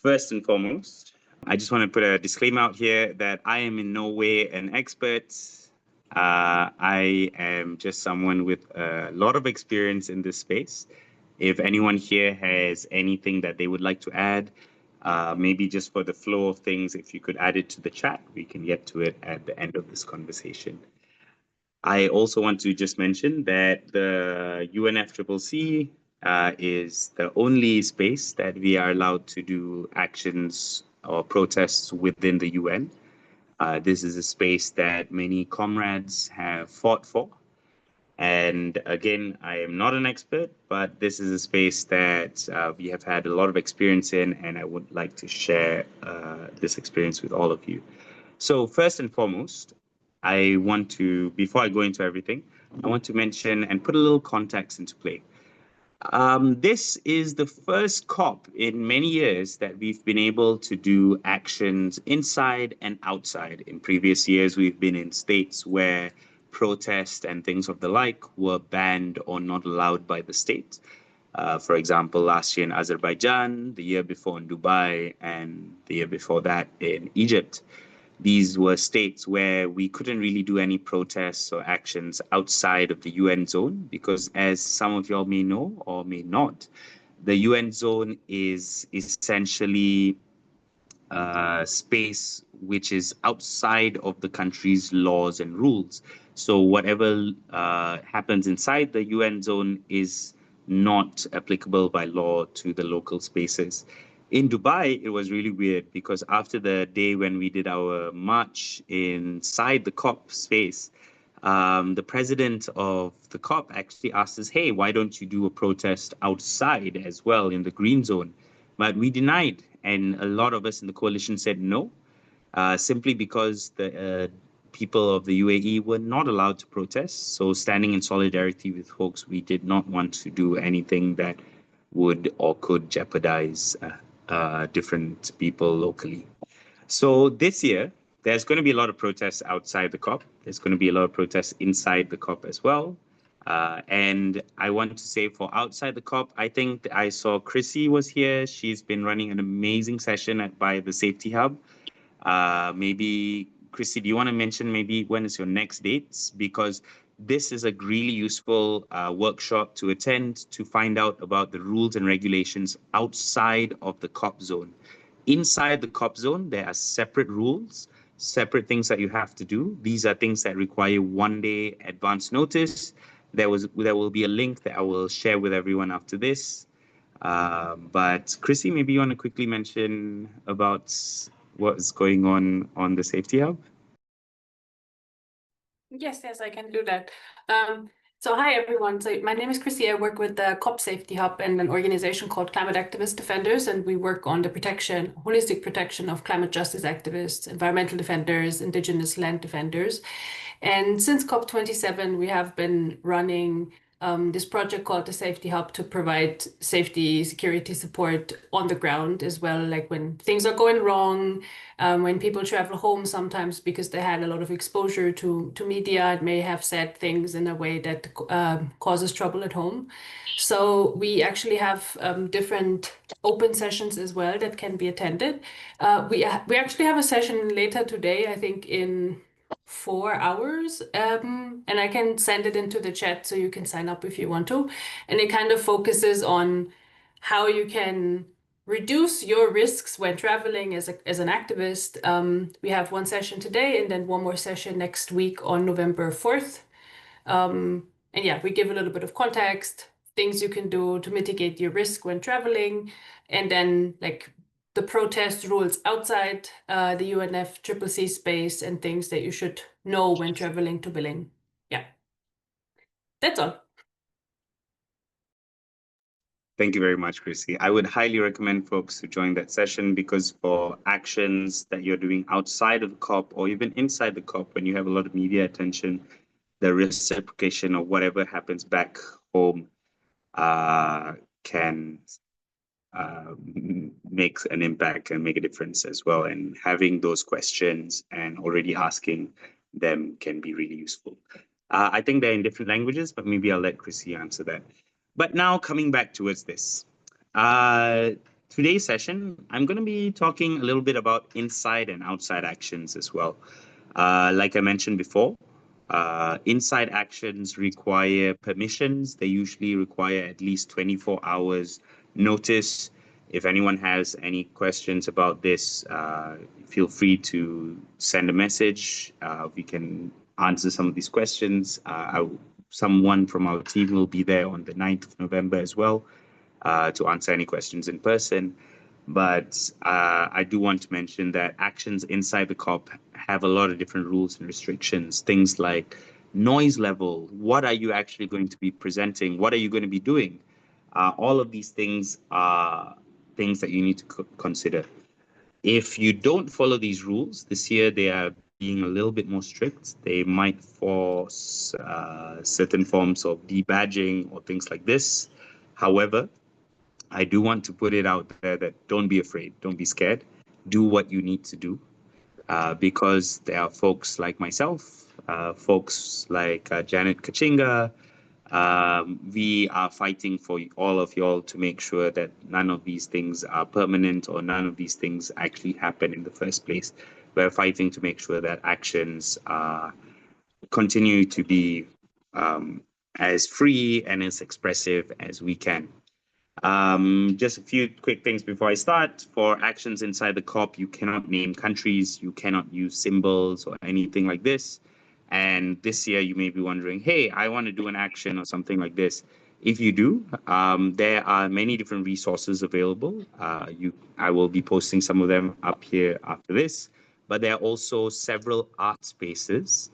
First and foremost, I just want to put a disclaimer out here that I am in no way an expert. I am just someone with a lot of experience in this space. If anyone here has anything that they would like to add, maybe just for the flow of things, if you could add it to the chat, we can get to it at the end of this conversation. I also want to just mention that the UNFCCC is the only space that we are allowed to do actions or protests within the UN. This is a space that many comrades have fought for. And again, I am not an expert, but this is a space that we have had a lot of experience in, and I would like to share this experience with all of you. So first and foremost, I want to, before I go into everything, I want to mention and put a little context into play. This is the first COP in many years that we've been able to do actions inside and outside. In previous years, we've been in states where protest and things of the like were banned or not allowed by the state. For example, last year in Azerbaijan, the year before in Dubai, and the year before that in Egypt. These were states where we couldn't really do any protests or actions outside of the UN zone because, as some of y'all may know or may not, the UN zone is essentially a space which is outside of the country's laws and rules. So whatever happens inside the UN zone is not applicable by law to the local spaces. In Dubai, it was really weird because after the day when we did our march inside the COP space, the president of the COP actually asked us, hey, why don't you do a protest outside as well in the green zone? But we denied, and a lot of us in the coalition said no, simply because the people of the UAE were not allowed to protest. So standing in solidarity with folks, we did not want to do anything that would or could jeopardize different people locally. So this year, there's going to be a lot of protests outside the COP. There's going to be a lot of protests inside the COP as well. And I want to say for outside the COP, I think I saw Chrissy was here. She's been running an amazing session by the Safety Hub. Maybe, Chrissy, do you want to mention maybe when is your next dates? Because this is a really useful workshop to attend to find out about the rules and regulations outside of the COP zone. Inside the COP zone, there are separate rules, separate things that you have to do. These are things that require 1 day advance notice. There will be a link that I will share with everyone after this. But Chrissy, maybe you want to quickly mention about what's going on the Safety Hub? Yes, I can do that. So hi, everyone. So my name is Chrissy. I work with the COP Safety Hub and an organization called Climate Activist Defenders, and we work on the holistic protection of climate justice activists, environmental defenders, indigenous land defenders. And since COP27, we have been running this project called the Safety Hub to provide safety, security support on the ground as well, like when things are going wrong, when people travel home sometimes because they had a lot of exposure to media, it may have said things in a way that causes trouble at home. So we actually have different open sessions as well that can be attended. We actually have a session later today, I think in 4 hours, and I can send it into the chat so you can sign up if you want to. And it kind of focuses on how you can reduce your risks when traveling as an activist. We have one session today and then one more session next week on November 4th. And yeah, we give a little bit of context, things you can do to mitigate your risk when traveling, and then like the protest rules outside the UNFCCC space and things that you should know when traveling to Berlin. Yeah, that's all. Thank you very much, Chrissy. I would highly recommend folks to join that session because for actions that you're doing outside of the COP or even inside the COP, when you have a lot of media attention, the reciprocation of whatever happens back home can makes an impact and make a difference as well. And having those questions and already asking them can be really useful. I think they're in different languages, but maybe I'll let Chrissy answer that. But now coming back towards this. today's session, I'm going to be talking a little bit about inside and outside actions as well. Like I mentioned before, inside actions require permissions. They usually require at least 24 hours notice. If anyone has any questions about this, feel free to send a message. We can answer some of these questions. Someone from our team will be there on the 9th of November as well to answer any questions in person. But I do want to mention that actions inside the COP have a lot of different rules and restrictions. Things like noise level, what are you actually going to be presenting? What are you going to be doing? All of these things are things that you need to consider. If you don't follow these rules, this year they are being a little bit more strict. They might force certain forms of debadging or things like this. However, I do want to put it out there that don't be afraid, don't be scared. Do what you need to do because there are folks like myself, folks like Janet Kachinga. We are fighting for all of y'all to make sure that none of these things are permanent or none of these things actually happen in the first place. We're fighting to make sure that actions continue to be as free and as expressive as we can. Just a few quick things before I start. For actions inside the COP, you cannot name countries, you cannot use symbols or anything like this. And this year, you may be wondering, hey, I want to do an action or something like this. If you do, there are many different resources available. I will be posting some of them up here after this, but there are also several art spaces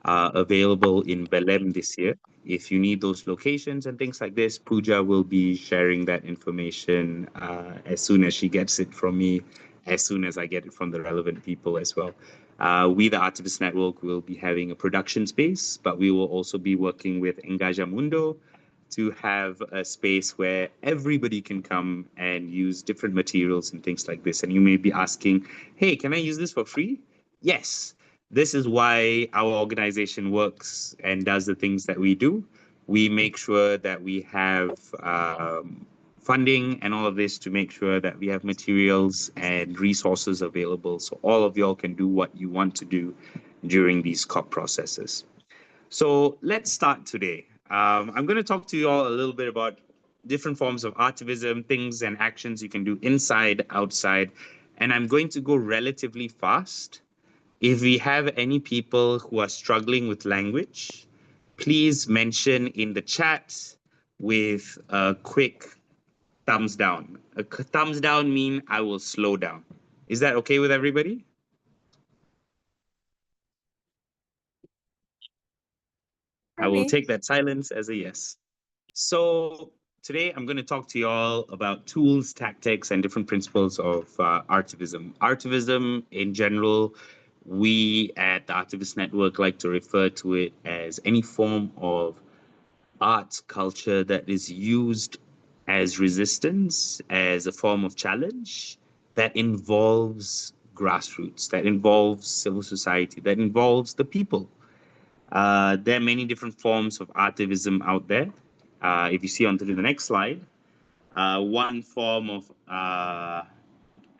available in Belém this year. If you need those locations and things like this, Pooja will be sharing that information as soon as she gets it from me, as soon as I get it from the relevant people as well. We, the Artivist Network, will be having a production space, but we will also be working with Engajamundo to have a space where everybody can come and use different materials and things like this. And you may be asking, hey, can I use this for free? Yes. This is why our organization works and does the things that we do. We make sure that we have funding and all of this to make sure that we have materials and resources available so all of y'all can do what you want to do during these COP processes. So let's start today. I'm going to talk to you all a little bit about different forms of artivism, things and actions you can do inside, outside, and I'm going to go relatively fast. If we have any people who are struggling with language, please mention in the chat with a quick thumbs down. A thumbs down mean I will slow down. Is that okay with everybody? I will take that silence as a yes. So today I'm going to talk to you all about tools, tactics, and different principles of artivism. Artivism in general, we at the Artivist Network like to refer to it as any form of art culture that is used as resistance, as a form of challenge that involves grassroots, that involves civil society, that involves the people. There are many different forms of artivism out there. If you see onto the next slide, one form of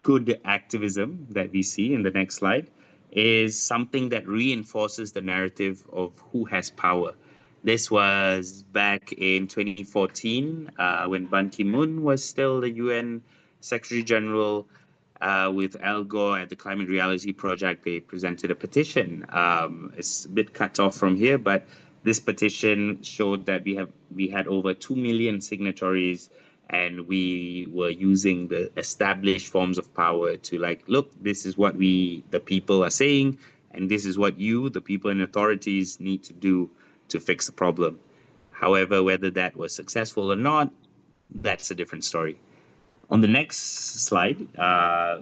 good activism that we see in the next slide is something that reinforces the narrative of who has power. This was back in 2014 when Ban Ki-moon was still the UN Secretary General. With Al Gore at the Climate Reality Project, they presented a petition. It's a bit cut off from here, but this petition showed that we had over 2 million signatories, and we were using the established forms of power to like, look, this is what the people are saying, and this is what you, the people in authorities, need to do to fix the problem. However, whether that was successful or not, that's a different story. On the next slide,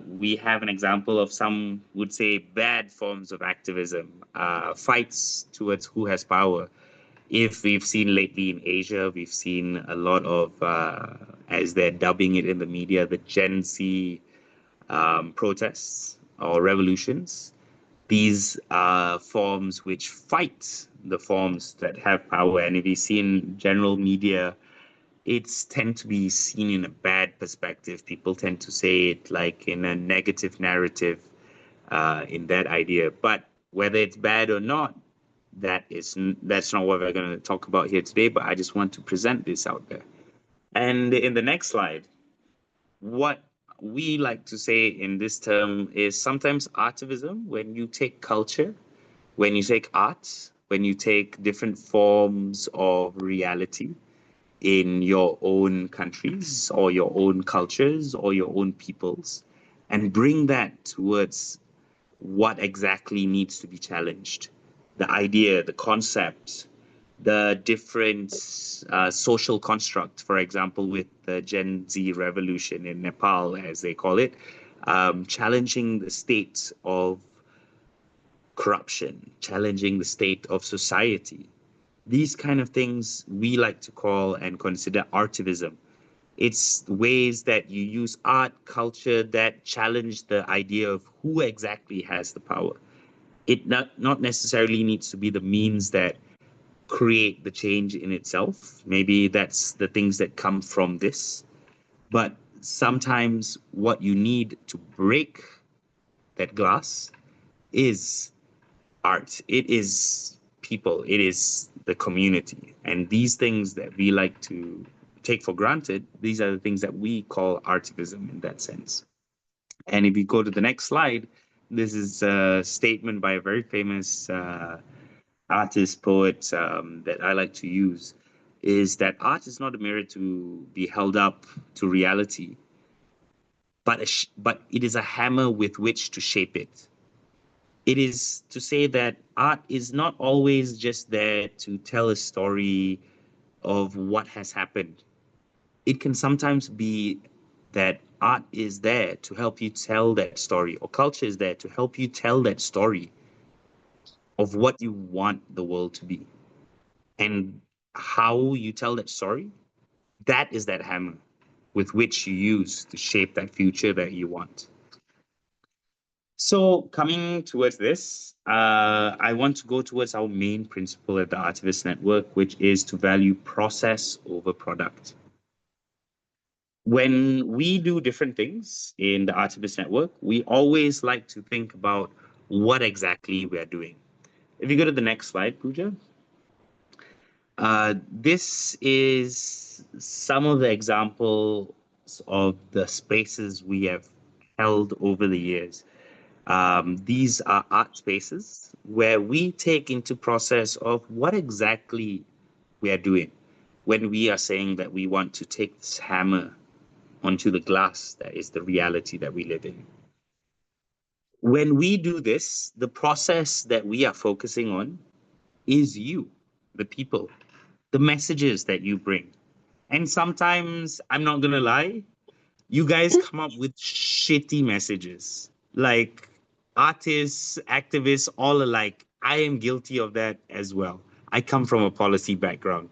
we have an example of some would say bad forms of activism, fights towards who has power. If we've seen lately in Asia, we've seen a lot of, as they're dubbing it in the media, the Gen Z protests or revolutions. These are forms which fight the forms that have power. And if you see in general media, it's tend to be seen in a bad perspective. People tend to say it like in a negative narrative, in that idea. But whether it's bad or not, that's not what we're going to talk about here today. But I just want to present this out there. And in the next slide, what we like to say in this term is sometimes artivism, when you take culture, when you take art, when you take different forms of reality in your own countries or your own cultures or your own peoples, and bring that towards what exactly needs to be challenged. The idea, the concept, the different social construct, for example, with the Gen Z revolution in Nepal, as they call it, challenging the state of corruption, challenging the state of society. These kind of things we like to call and consider artivism. It's ways that you use art, culture that challenge the idea of who exactly has the power. It not necessarily needs to be the means that create the change in itself. Maybe that's the things that come from this. But sometimes what you need to break that glass is art. It is people. It is the community. And these things that we like to take for granted, these are the things that we call artivism in that sense. And if you go to the next slide, this is a statement by a very famous artist, poet that I like to use, is that art is not a mirror to be held up to reality, but but it is a hammer with which to shape it. It is to say that art is not always just there to tell a story of what has happened. It can sometimes be that art is there to help you tell that story, or culture is there to help you tell that story of what you want the world to be. And how you tell that story, that is that hammer with which you use to shape that future that you want. So coming towards this, I want to go towards our main principle at the Artivist Network, which is to value process over product. When we do different things in the Artivist Network, we always like to think about what exactly we are doing. If you go to the next slide, Pooja. This is some of the examples of the spaces we have held over the years. These are art spaces where we take into process of what exactly we are doing when we are saying that we want to take this hammer onto the glass that is the reality that we live in. When we do this, the process that we are focusing on is you, the people, the messages that you bring. And sometimes, I'm not gonna lie, you guys come up with shitty messages. Like artists, activists, all alike. I am guilty of that as well. I come from a policy background.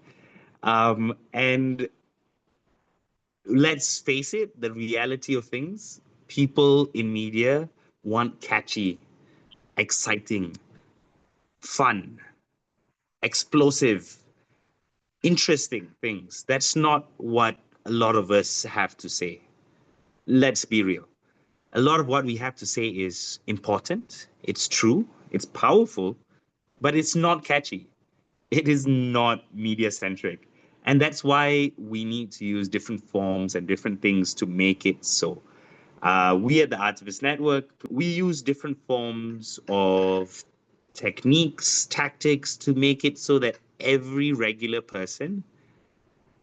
And let's face it, the reality of things, people in media want catchy, exciting, fun, explosive, interesting things. That's not what a lot of us have to say. Let's be real. A lot of what we have to say is important, it's true, it's powerful, but it's not catchy. It is not media centric. And that's why we need to use different forms and different things to make it so. We at the Artivist Network, we use different forms of techniques, tactics to make it so that every regular person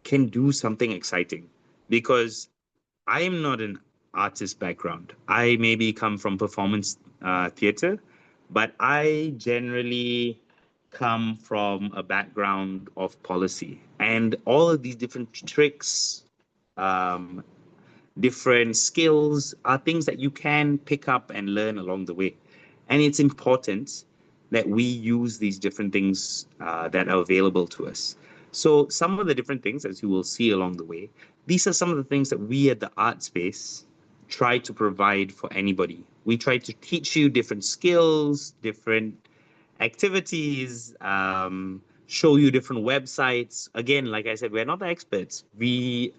can do something exciting. Because I am not an artist background. I maybe come from performance theater, but I generally come from a background of policy. And all of these different tricks, um, different skills are things that you can pick up and learn along the way. And it's important that we use these different things that are available to us. So some of the different things, as you will see along the way, these are some of the things that we at the art space try to provide for anybody. We try to teach you different skills, different activities, show you different websites. Again, like I said, we're not the experts. We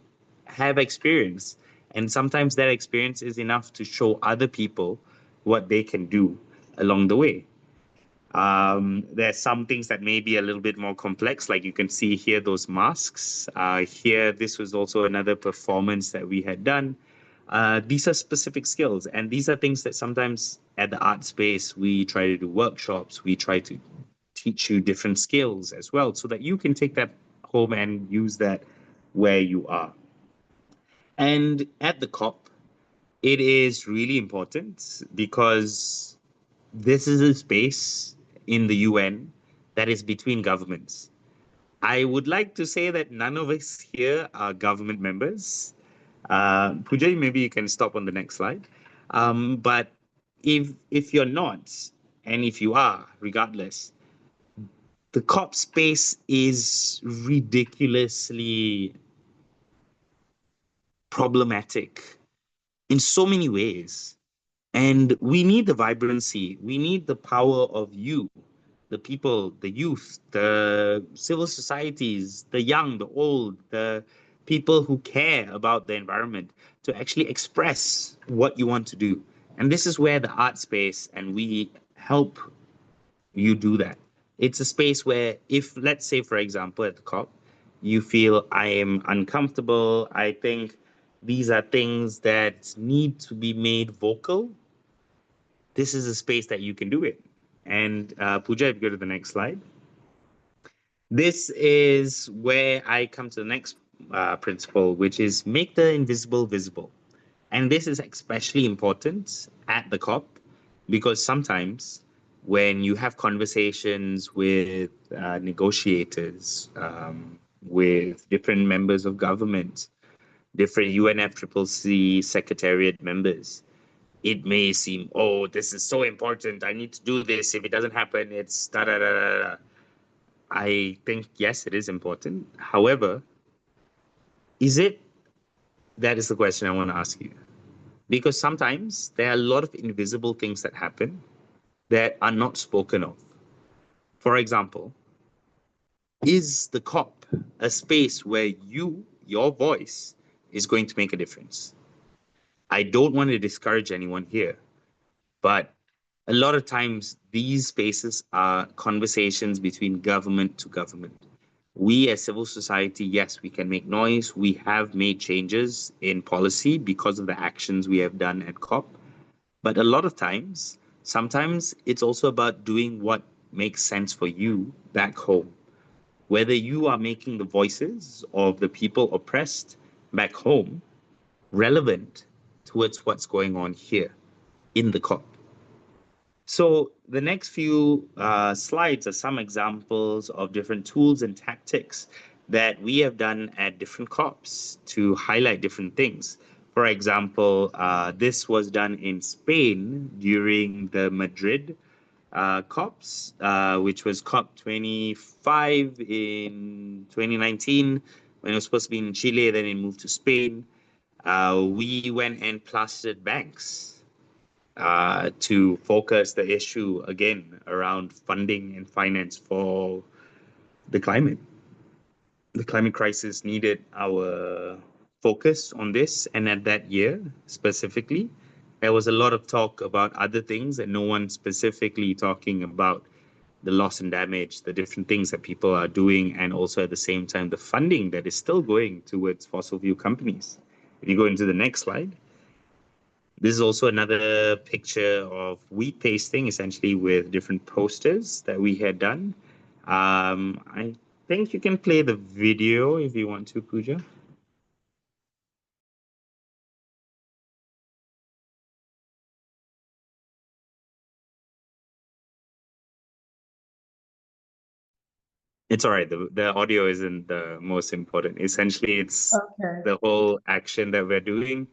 have experience, and sometimes that experience is enough to show other people what they can do along the way. There's some things that may be a little bit more complex, like you can see here, those masks. Here, this was also another performance that we had done. These are specific skills, and these are things that sometimes at the art space, we try to do workshops, we try to teach you different skills as well, so that you can take that home and use that where you are. And at the COP, it is really important because this is a space in the UN that is between governments. I would like to say that none of us here are government members. Pooja, maybe you can stop on the next slide. But if you're not, and if you are, regardless, the COP space is ridiculously problematic in so many ways. And we need the vibrancy, we need the power of you, the people, the youth, the civil societies, the young, the old, the people who care about the environment to actually express what you want to do. And this is where the art space and we help you do that. It's a space where, if, let's say, for example, at the COP, you feel I am uncomfortable, I think these are things that need to be made vocal, this is a space that you can do it. And Pooja, if you go to the next slide. This is where I come to the next principle, which is make the invisible visible. And this is especially important at the COP because sometimes when you have conversations with negotiators, with different members of government, different UNFCCC secretariat members, it may seem, oh, this is so important. I need to do this. If it doesn't happen, it's da da da da da. I think, yes, it is important. However, is it? That is the question I want to ask you. Because sometimes there are a lot of invisible things that happen that are not spoken of. For example, is the COP a space where your voice, is going to make a difference? I don't want to discourage anyone here, but a lot of times these spaces are conversations between government to government. We as civil society, yes, we can make noise. We have made changes in policy because of the actions we have done at COP. But a lot of times, sometimes it's also about doing what makes sense for you back home. Whether you are making the voices of the people oppressed back home relevant towards what's going on here in the COP. So the next few slides are some examples of different tools and tactics that we have done at different COPs to highlight different things. For example, this was done in Spain during the Madrid COPs, which was COP 25 in 2019, when it was supposed to be in Chile, then it moved to Spain. We went and plastered banks to focus the issue again around funding and finance for the climate. The climate crisis needed our focus on this, and at that year specifically, there was a lot of talk about other things and no one specifically talking about the loss and damage, the different things that people are doing, and also at the same time, the funding that is still going towards fossil fuel companies. If you go into the next slide, this is also another picture of wheat pasting, essentially with different posters that we had done. I think you can play the video if you want to, Pooja. It's all right. The audio isn't the most important. Essentially, it's the whole action that we're doing.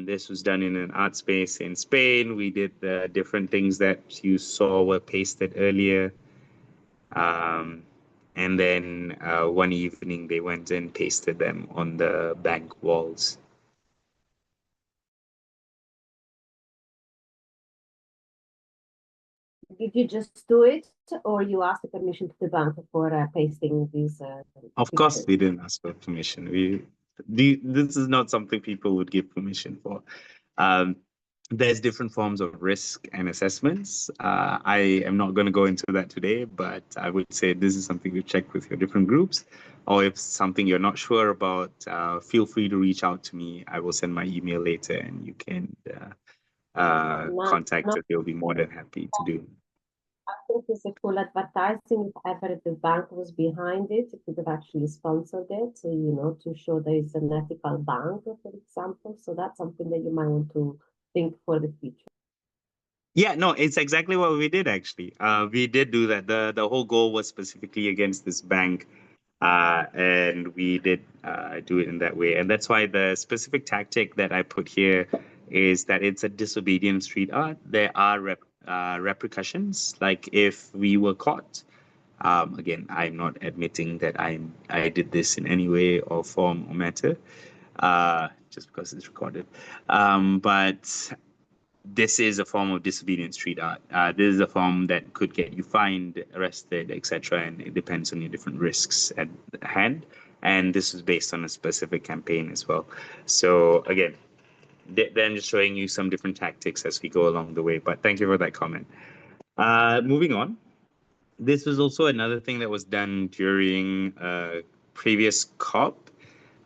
This was done in an art space in Spain. We did the different things that you saw were pasted earlier. And then one evening they went and pasted them on the bank walls. Did you just do it, or you asked the permission to the bank for pasting these Of course, pictures? we didn't ask for permission. This is not something people would give permission for. Um, there's different forms of risk and assessments. I am not going to go into that today, but I would say this is something to check with your different groups. Or if something you're not sure about, feel free to reach out to me. I will send my email later and you can contact No, us. They'll be more than happy to do. I think it's a cool advertising. If ever the bank was behind it, it could have actually sponsored it, so, to show there is an ethical bank, for example. So that's something that you might want to think for the future. Yeah, no, it's exactly what we did actually. We did do that. The whole goal was specifically against this bank, and we did do it in that way. And that's why the specific tactic that I put here is that it's a disobedient street art. There are repercussions. Like if we were caught, again, I'm not admitting that I did this in any way or form or matter, just because it's recorded. But this is a form of disobedient street art. This is a form that could get you fined, arrested, etc., and it depends on your different risks at hand. And this is based on a specific campaign as well. So again, then just showing you some different tactics as we go along the way. But thank you for that comment. Moving on, this was also another thing that was done during a previous COP.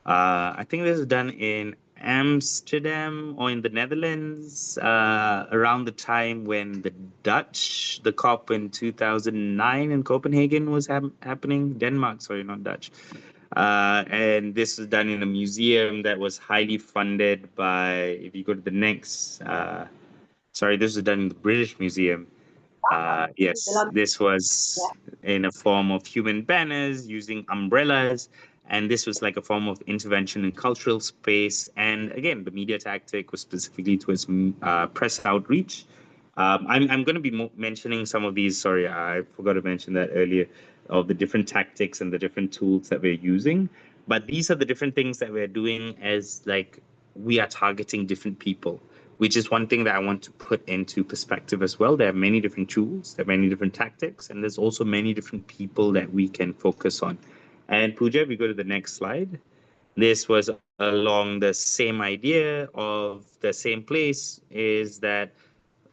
I think this was done in Amsterdam or in the Netherlands around the time when the COP in 2009 in Copenhagen was happening. Denmark, sorry, not Dutch. And this was done in a museum that was highly funded by, if you go to the next, sorry, this was done in the British Museum. Yes, this was in a form of human banners using umbrellas, and this was like a form of intervention in cultural space. And again, the media tactic was specifically towards press outreach. I'm going to be mentioning some of these. Sorry, I forgot to mention that earlier, of the different tactics and the different tools that we're using. But these are the different things that we're doing as like we are targeting different people, which is one thing that I want to put into perspective as well. There are many different tools, there are many different tactics, and there's also many different people that we can focus on. And Pooja, if we go to the next slide, this was along the same idea of the same place, is that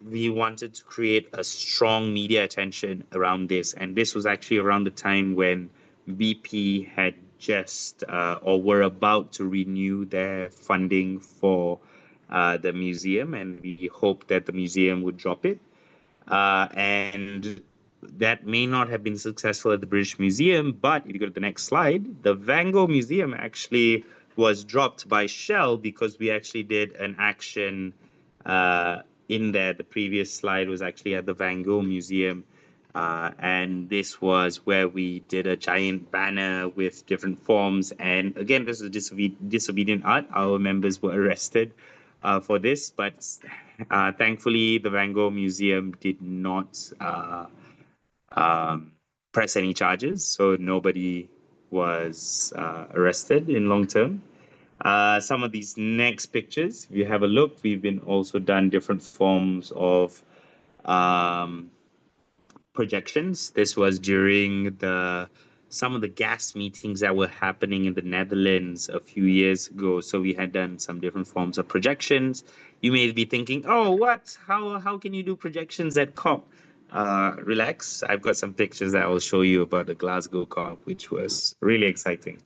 we wanted to create a strong media attention around this. And this was actually around the time when BP had just or were about to renew their funding for the museum, and we hoped that the museum would drop it. And that may not have been successful at the British Museum, but if you go to the next slide, the Van Gogh Museum actually was dropped by Shell because we actually did an action in there. The previous slide was actually at the Van Gogh Museum. And this was where we did a giant banner with different forms. And again, this is disobedient art. Our members were arrested for this, but thankfully, the Van Gogh Museum did not press any charges, so nobody was arrested in long term. Some of these next pictures, if you have a look, we've been also done different forms of projections. This was during some of the gas meetings that were happening in the Netherlands a few years ago. So we had done some different forms of projections. You may be thinking, oh, what? How can you do projections at COP? Relax. I've got some pictures that I will show you about the Glasgow COP, which was really exciting.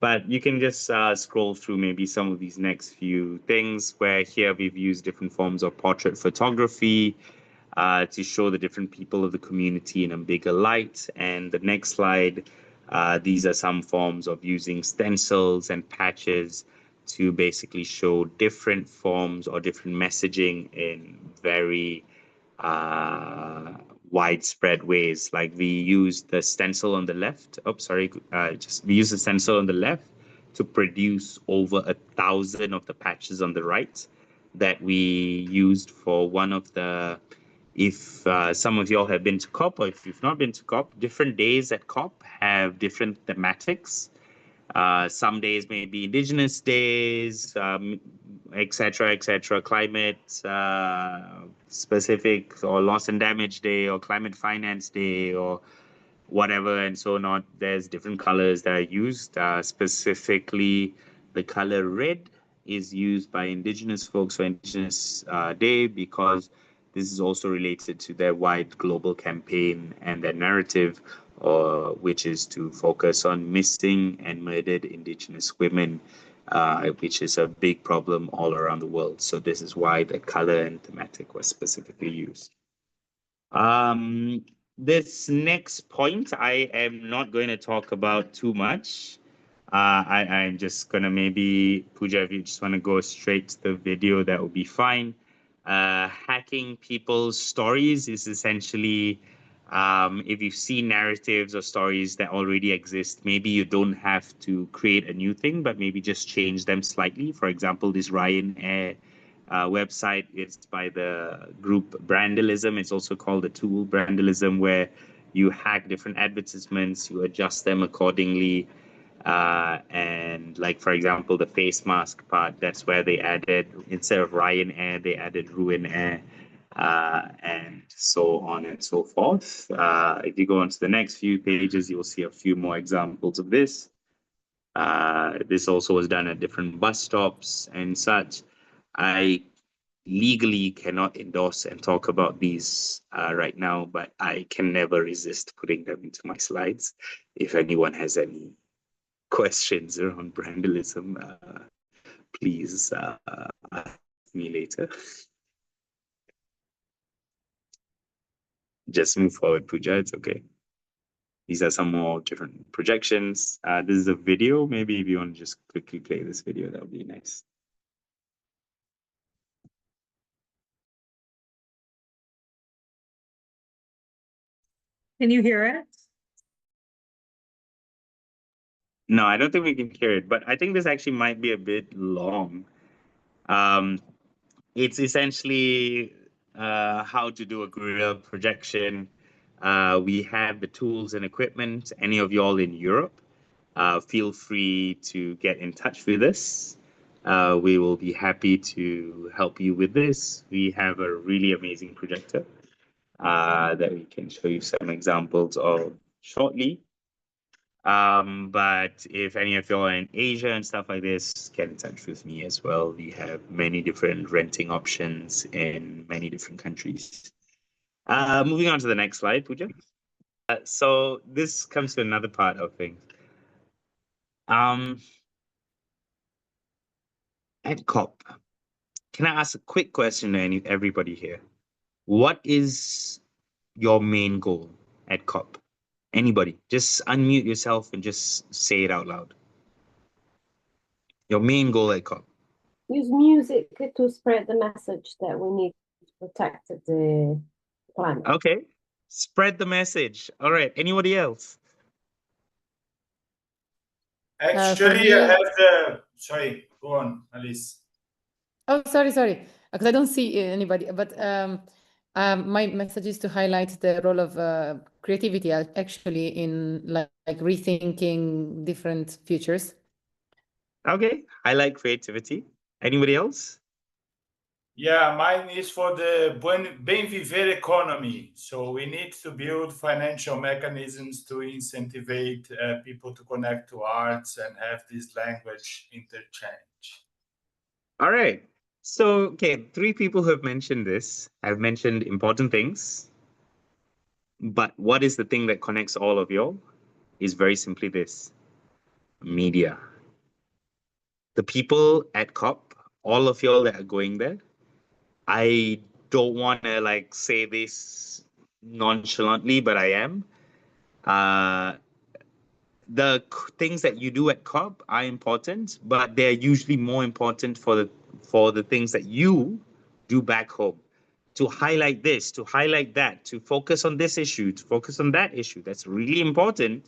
But you can just scroll through maybe some of these next few things, where here we've used different forms of portrait photography, to show the different people of the community in a bigger light. And the next slide, these are some forms of using stencils and patches to basically show different forms or different messaging in very widespread ways. Like we use the stencil on the left. Oh, sorry. We use the stencil on the left to produce over 1,000 of the patches on the right that we used for one of the, if some of y'all have been to COP, or if you've not been to COP, different days at COP have different thematics. Some days may be Indigenous days, etc., climate specific or loss and damage day or climate finance day or whatever and so on. There's different colors that are used. Specifically, the color red is used by Indigenous folks for Indigenous Day because this is also related to their wide global campaign and their narrative, which is to focus on missing and murdered Indigenous women, which is a big problem all around the world. So this is why the color and thematic was specifically used. This next point, I am not going to talk about too much. I'm just going to maybe, Pooja, if you just want to go straight to the video, that would be fine. Hacking people's stories is essentially, if you see narratives or stories that already exist, maybe you don't have to create a new thing, but maybe just change them slightly. For example, this Ryanair website. It's by the group Brandalism. It's also called the tool Brandalism, where you hack different advertisements, you adjust them accordingly. And like, for example, the face mask part, that's where they added, instead of Ryanair, they added Ruin Air, and so on and so forth. If you go on to the next few pages, you'll see a few more examples of this. This also was done at different bus stops and such. I legally cannot endorse and talk about these right now, but I can never resist putting them into my slides. If anyone has any questions around brandalism, please ask me later. Just move forward, Pooja, it's okay. These are some more different projections. This is a video. Maybe if you want to just quickly play this video, that would be nice. Can you hear it? No, I don't think we can hear it, but I think this actually might be a bit long. It's essentially how to do a guerrilla projection. We have the tools and equipment. Any of y'all in Europe, feel free to get in touch with us. We will be happy to help you with this. We have a really amazing projector that we can show you some examples of shortly. But if any of you are in Asia and stuff like this, get in touch with me as well. We have many different renting options in many different countries. Moving on to the next slide, Pooja. So this comes to another part of things. At COP, can I ask a quick question to everybody here? What is your main goal at COP? Anybody, just unmute yourself and just say it out loud. Your main goal at COP. Use music to spread the message that we need to protect the climate. Okay, spread the message. All right, anybody else? Actually, I have the, sorry, go on, Alice. Oh, sorry, because I don't see anybody, but my message is to highlight the role of creativity actually in like rethinking different futures. Okay, I like creativity. Anybody else? Yeah, mine is for the Bem Viver economy. So we need to build financial mechanisms to incentivize people to connect to arts and have this language interchange. All right. So, okay, 3 people who have mentioned this have mentioned important things. But what is the thing that connects all of y'all? Is very simply this: media. The people at COP, all of y'all that are going there, I don't want to like say this nonchalantly, but I am. The things that you do at COP are important, but they're usually more important for the things that you do back home. To highlight this, to highlight that, to focus on this issue, to focus on that issue. That's really important.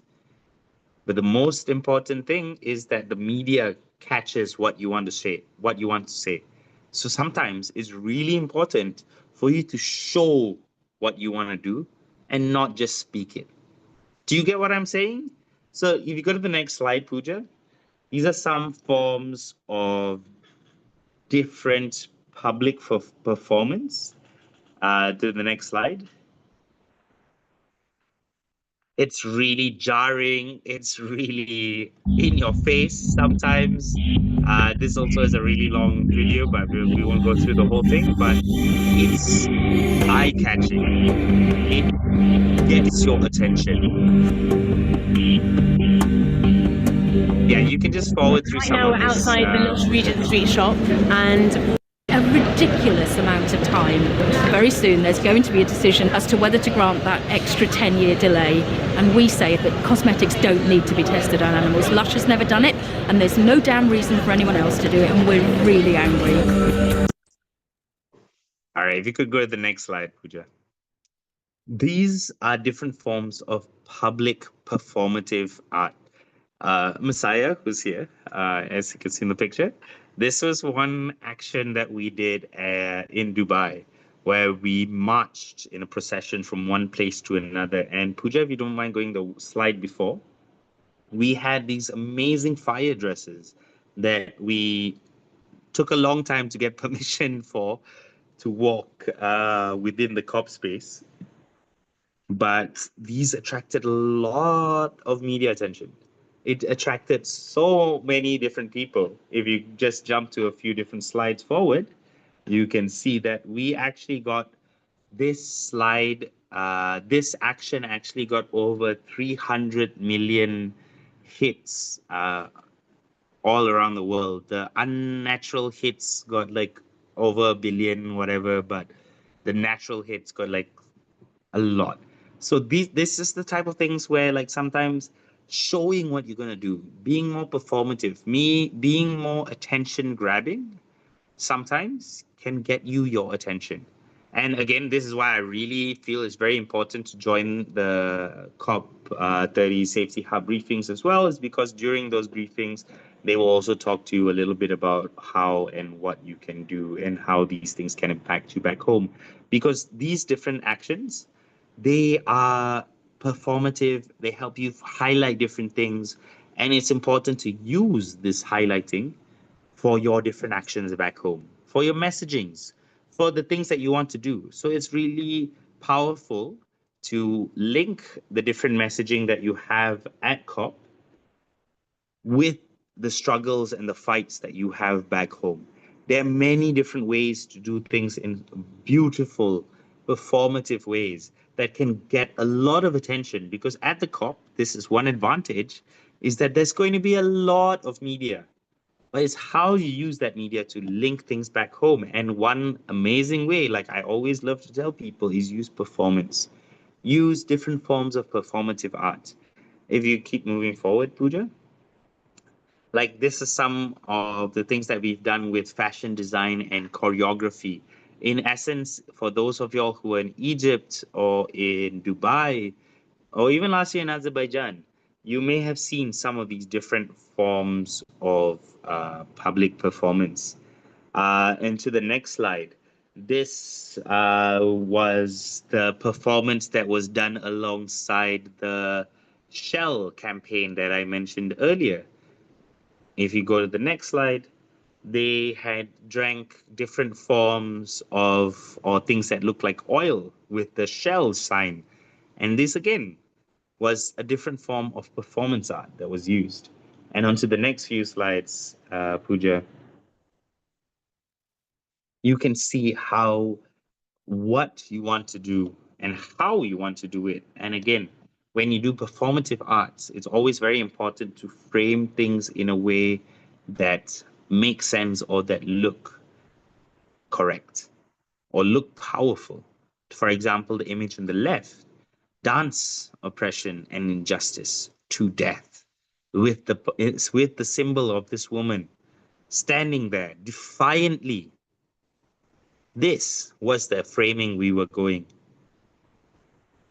But the most important thing is that the media catches what you want to say, So sometimes it's really important for you to show what you want to do and not just speak it. Do you get what I'm saying? So if you go to the next slide, Pooja, these are some forms of different public performance. To the next slide. It's really jarring. It's really in your face sometimes. This also is a really long video, but we won't go through the whole thing, but it's eye-catching. It gets your attention. Yeah, you can just forward through Right some now of we're this. outside the Little Regent Street shop, and a ridiculous amount of time. Very soon there's going to be a decision as to whether to grant that extra 10-year delay, and we say that cosmetics don't need to be tested on animals. Lush has never done it, and there's no damn reason for anyone else to do it, and we're really angry. All right, if you could go to the next slide, Pooja. These are different forms of public performative art. Messiah, who's here, as you can see in the picture, this was one action that we did in Dubai, where we marched in a procession from one place to another. And Pooja, if you don't mind going the slide before, we had these amazing fire dresses that we took a long time to get permission for to walk within the COP space. But these attracted a lot of media attention. It attracted so many different people. If you just jump to a few different slides forward, you can see that we actually got this slide, this action actually got over 300 million hits all around the world. The unnatural hits got like over a billion, whatever, but the natural hits got like a lot. So this is the type of things where like sometimes showing what you're gonna do, being more performative, being more attention grabbing, sometimes can get you your attention. And again, this is why I really feel it's very important to join the COP30 Safety Hub briefings as well, is because during those briefings, they will also talk to you a little bit about how and what you can do and how these things can impact you back home. Because these different actions, they are performative, they help you highlight different things, and it's important to use this highlighting for your different actions back home, for your messagings, for the things that you want to do. So it's really powerful to link the different messaging that you have at COP with the struggles and the fights that you have back home. There are many different ways to do things in beautiful, performative ways that can get a lot of attention, because at the COP, this is one advantage, is that there's going to be a lot of media. But it's how you use that media to link things back home. And one amazing way, like I always love to tell people, is use performance. Use different forms of performative art. If you keep moving forward, Pooja. Like this is some of the things that we've done with fashion design and choreography. In essence, for those of y'all who are in Egypt or in Dubai, or even last year in Azerbaijan, you may have seen some of these different forms of public performance. And to the next slide, this was the performance that was done alongside the Shell campaign that I mentioned earlier. If you go to the next slide, they had drank different forms of, or things that look like oil with the Shell sign. And this again was a different form of performance art that was used. And onto the next few slides, Pooja, you can see how, what you want to do and how you want to do it. And again, when you do performative arts, it's always very important to frame things in a way that make sense or that look correct or look powerful. For example, the image on the left, dance oppression and injustice to death, with the symbol of this woman standing there defiantly. This was the framing we were going.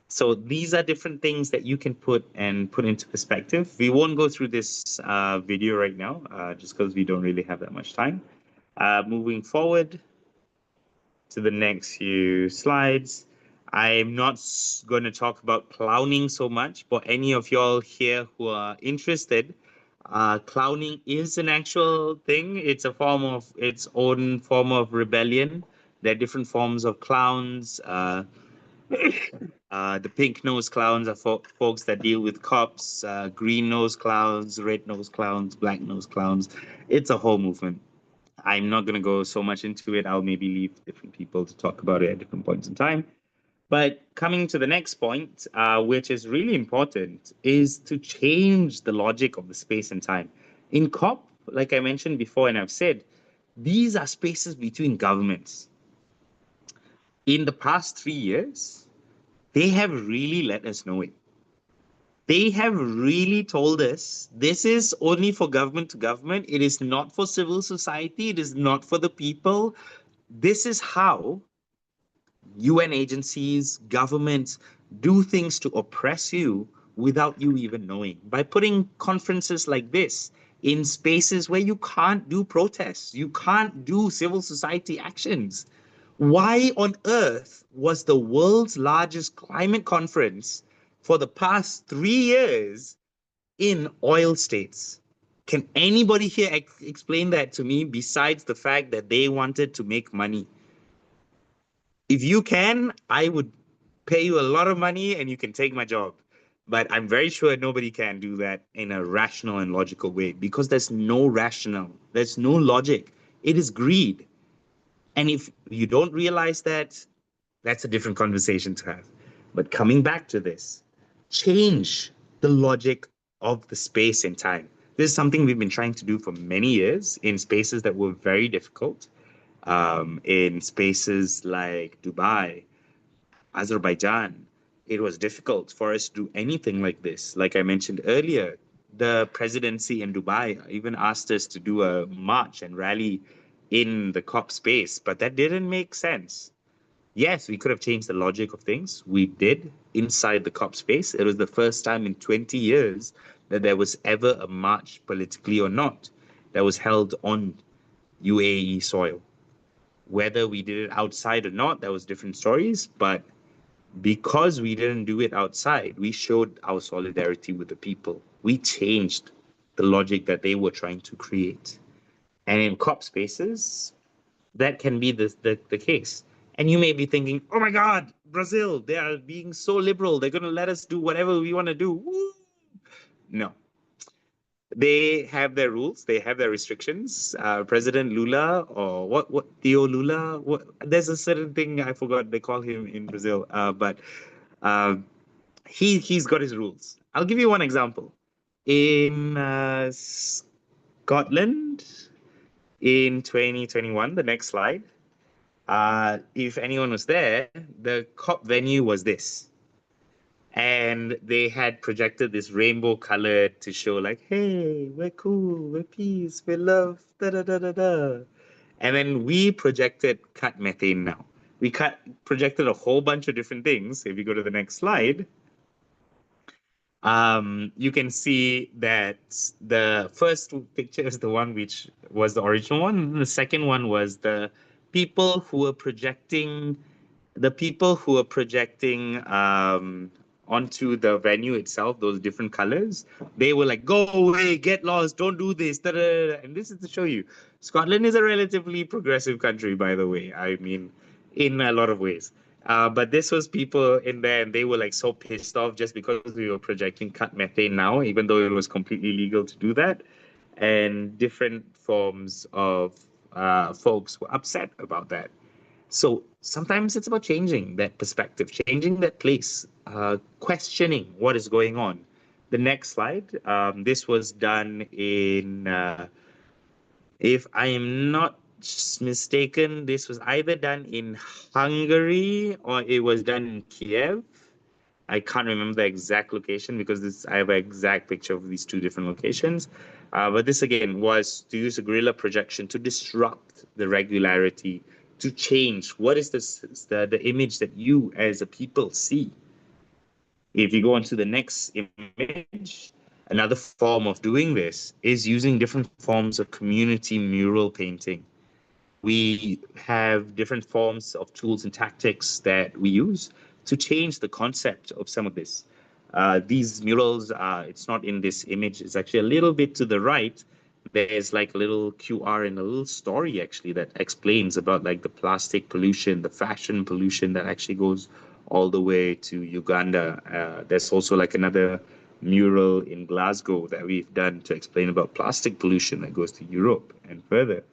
So these are different things that you can put into perspective. We won't go through this video right now, just because we don't really have that much time. Moving forward to the next few slides. I'm not going to talk about clowning so much, but any of y'all here who are interested, Clowning is an actual thing. It's a form of its own form of rebellion. There are different forms of clowns. The pink-nosed clowns are folks that deal with cops, green-nosed clowns, red-nosed clowns, black-nosed clowns. It's a whole movement. I'm not going to go so much into it. I'll maybe leave different people to talk about it at different points in time. But coming to the next point, which is really important, is to change the logic of the space and time. In COP, like I mentioned before, and I've said, these are spaces between governments. In the past 3 years, they have really let us know it. They have really told us this is only for government to government. It is not for civil society. It is not for the people. This is how UN agencies, governments do things to oppress you without you even knowing. By putting conferences like this in spaces where you can't do protests, you can't do civil society actions. Why on earth was the world's largest climate conference for the past 3 years in oil states? Can anybody here explain that to me besides the fact that they wanted to make money? If you can, I would pay you a lot of money and you can take my job. But I'm very sure nobody can do that in a rational and logical way because there's no rationale, there's no logic. It is greed. And if you don't realize that, that's a different conversation to have. But coming back to this, change the logic of the space and time. This is something we've been trying to do for many years in spaces that were very difficult, in spaces like Dubai, Azerbaijan. It was difficult for us to do anything like this. Like I mentioned earlier, the presidency in Dubai even asked us to do a march and rally in the COP space, but that didn't make sense. Yes, we could have changed the logic of things. We did inside the COP space. It was the first time in 20 years that there was ever a march, politically or not, that was held on UAE soil. Whether we did it outside or not, that was different stories. But because we didn't do it outside, we showed our solidarity with the people. We changed the logic that they were trying to create. And in COP spaces, that can be the case. And you may be thinking, oh my God, Brazil, they are being so liberal. They're going to let us do whatever we want to do. Woo! No. They have their rules. They have their restrictions. President Lula, or what Theo Lula, there's a certain thing, I forgot they call him in Brazil, but he's got his rules. I'll give you one example. In Scotland, in 2021, the next slide, if anyone was there, the COP venue was this. And they had projected this rainbow color to show like, hey, we're cool, we're peace, we're love, da da da da da. And then we projected cut methane now. We projected a whole bunch of different things. If you go to the next slide, you can see that the first picture is the one which was the original one. And the second one was the people who were projecting, onto the venue itself, those different colors. They were like, go away, get lost, don't do this, da, da, da. And this is to show you, Scotland is a relatively progressive country, by the way. I mean, in a lot of ways. But this was people in there and they were like so pissed off just because we were projecting cut methane now, even though it was completely legal to do that. And different forms of folks were upset about that. So sometimes it's about changing that perspective, changing that place, questioning what is going on. The next slide, this was done in, if I am not mistaken, this was either done in Hungary or it was done in Kiev. I can't remember the exact location because I have an exact picture of these two different locations. But this again was to use a guerrilla projection to disrupt the regularity, to change what is the image that you as a people see. If you go on to the next image, another form of doing this is using different forms of community mural painting. We have different forms of tools and tactics that we use to change the concept of some of this. These murals, it's not in this image, it's actually a little bit to the right. There's like a little QR and a little story actually that explains about like the plastic pollution, the fashion pollution that actually goes all the way to Uganda. There's also like another mural in Glasgow that we've done to explain about plastic pollution that goes to Europe and further.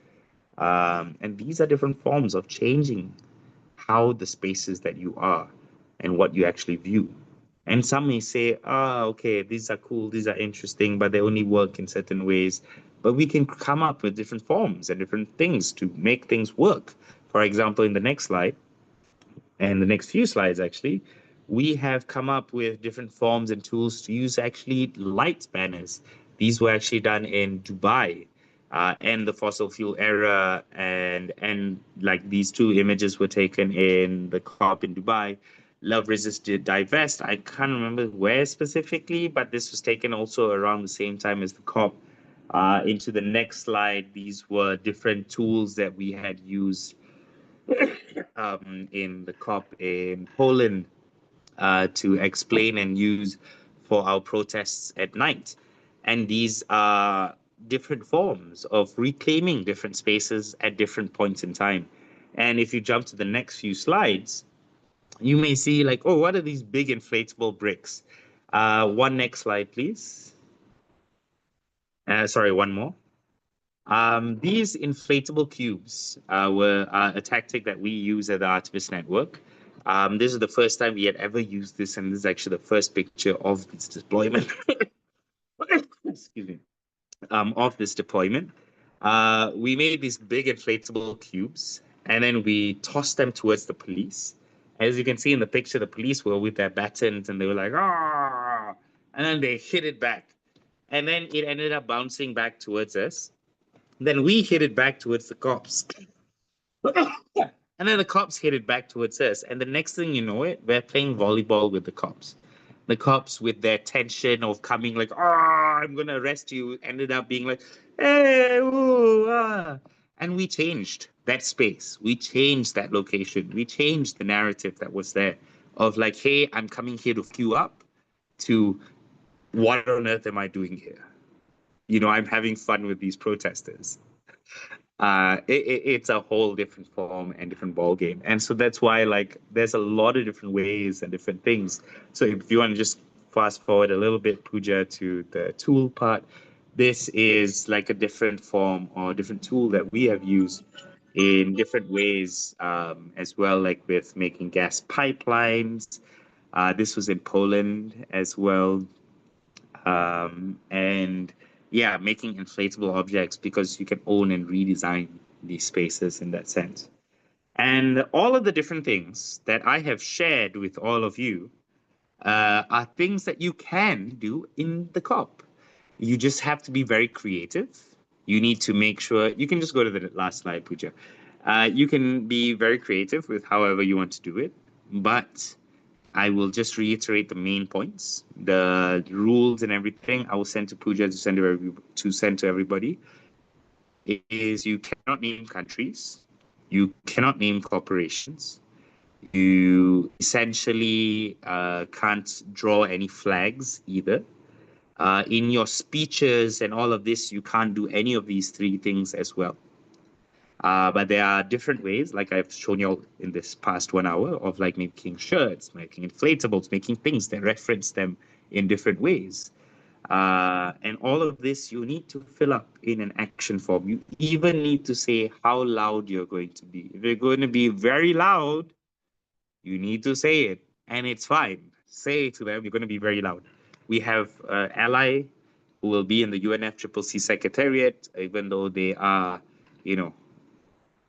And these are different forms of changing how the spaces that you are and what you actually view. And some may say, okay, these are cool, these are interesting, but they only work in certain ways. But we can come up with different forms and different things to make things work. For example, in the next slide, and the next few slides actually, we have come up with different forms and tools to use actually light banners. These were actually done in Dubai and the fossil fuel era, and like these two images were taken in the COP in Dubai. Love, Resist, Divest. I can't remember where specifically, but this was taken also around the same time as the COP. Into the next slide, these were different tools that we had used in the COP in Poland to explain and use for our protests at night. And these are different forms of reclaiming different spaces at different points in time. And if you jump to the next few slides, you may see like, oh, what are these big inflatable bricks? One next slide, please. Sorry, one more. These inflatable cubes were a tactic that we use at the Artivist Network. This is the first time we had ever used this, and this is actually the first picture of this deployment. Excuse me. Of this deployment. We made these big inflatable cubes, and then we tossed them towards the police. As you can see in the picture, the police were with their batons, and they were like, ah, and then they hit it back. And then it ended up bouncing back towards us. Then we hit it back towards the cops. And then the cops hit it back towards us. And the next thing you know it, we're playing volleyball with the cops. The cops, with their tension of coming like, I'm going to arrest you, ended up being like, hey, ooh, ah. And we changed that space. We changed that location. We changed the narrative that was there of like, hey, I'm coming here to queue up, to what on earth am I doing here? You know, I'm having fun with these protesters. It's a whole different form and different ball game. And so that's why, like, there's a lot of different ways and different things. So if you want to just fast forward a little bit, Pooja, to the tool part, this is like a different form or different tool that we have used in different ways as well, like with making gas pipelines. This was in Poland as well. And yeah, making inflatable objects, because you can own and redesign these spaces in that sense. And all of the different things that I have shared with all of you are things that you can do in the COP. You just have to be very creative. You need to make sure, you can just go to the last slide, Pooja. You can be very creative with however you want to do it, but I will just reiterate the main points, the rules and everything. I will send to Pooja to send to everybody. Is you cannot name countries, you cannot name corporations, you essentially can't draw any flags either. In your speeches and all of this, you can't do any of these three things as well. But there are different ways, like I've shown you all in this past 1 hour, of like making shirts, making inflatables, making things that reference them in different ways. And all of this you need to fill up in an action form. You even need to say how loud you're going to be. If you're going to be very loud, you need to say it, and it's fine. Say to them, you're going to be very loud. We have an ally who will be in the UNFCCC Secretariat, even though they are, you know,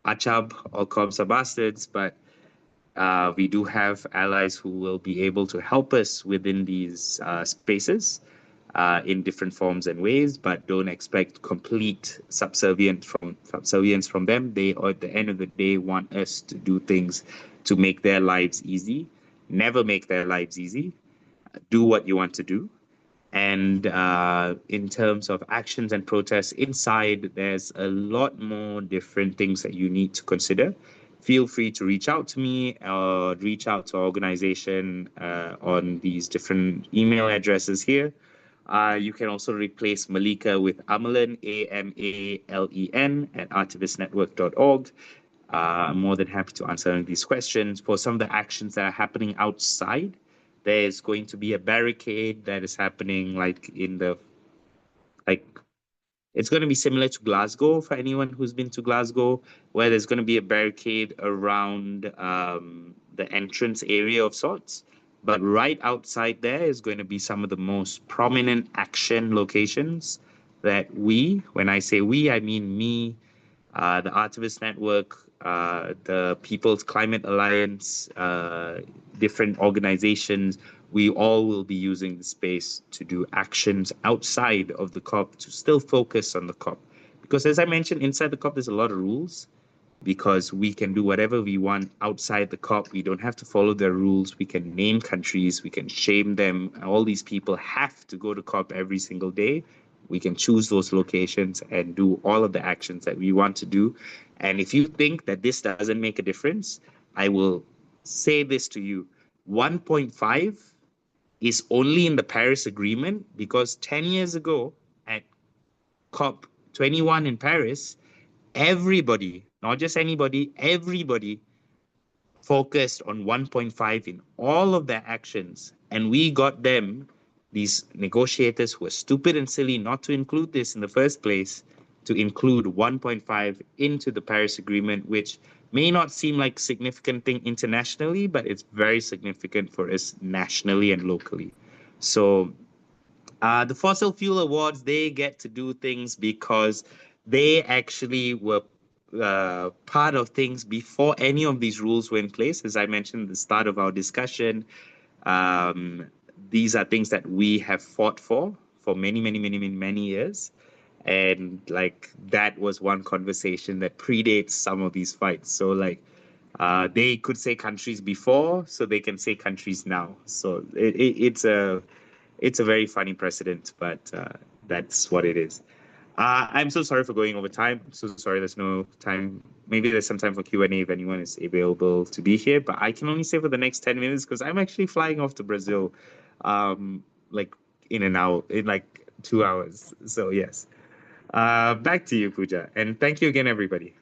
Achab or Cops are bastards, but we do have allies who will be able to help us within these spaces in different forms and ways, but don't expect complete subservience from them. They, at the end of the day, want us to do things to make their lives easy. Never make their lives easy. Do what you want to do. And in terms of actions and protests inside, there's a lot more different things that you need to consider. feel free to reach out to me or reach out to our organization on these different email addresses here. You can also replace Malika with Amalen, Amalen, at artivistnetwork.org. I'm more than happy to answer any of these questions. For some of the actions that are happening outside, there's going to be a barricade that is happening it's going to be similar to Glasgow for anyone who's been to Glasgow, where there's going to be a barricade around the entrance area of sorts. But right outside there is going to be some of the most prominent action locations that when I say we, I mean me, the Artivist Network, the People's Climate Alliance, different organizations, we all will be using the space to do actions outside of the COP to still focus on the COP. Because as I mentioned, inside the COP, there's a lot of rules because we can do whatever we want outside the COP. We don't have to follow their rules. We can name countries, we can shame them. All these people have to go to COP every single day. We can choose those locations and do all of the actions that we want to do. And if you think that this doesn't make a difference, I will say this to you. 1.5 is only in the Paris Agreement because 10 years ago at COP21 in Paris, everybody, not just anybody, everybody focused on 1.5 in all of their actions. And we got them, these negotiators who were stupid and silly not to include this in the first place, to include 1.5 into the Paris Agreement, which may not seem like a significant thing internationally, but it's very significant for us nationally and locally. So the Fossil Fuel Awards, they get to do things because they actually were part of things before any of these rules were in place. As I mentioned at the start of our discussion, these are things that we have fought for many years. And that was one conversation that predates some of these fights. So they could say countries before, so they can say countries now. So it's a very funny precedent, but that's what it is. I'm so sorry for going over time. I'm so sorry there's no time. Maybe there's some time for Q&A if anyone is available to be here, but I can only say for the next 10 minutes because I'm actually flying off to Brazil in 2 hours. So yes. Back to you, Pooja. And thank you again, everybody.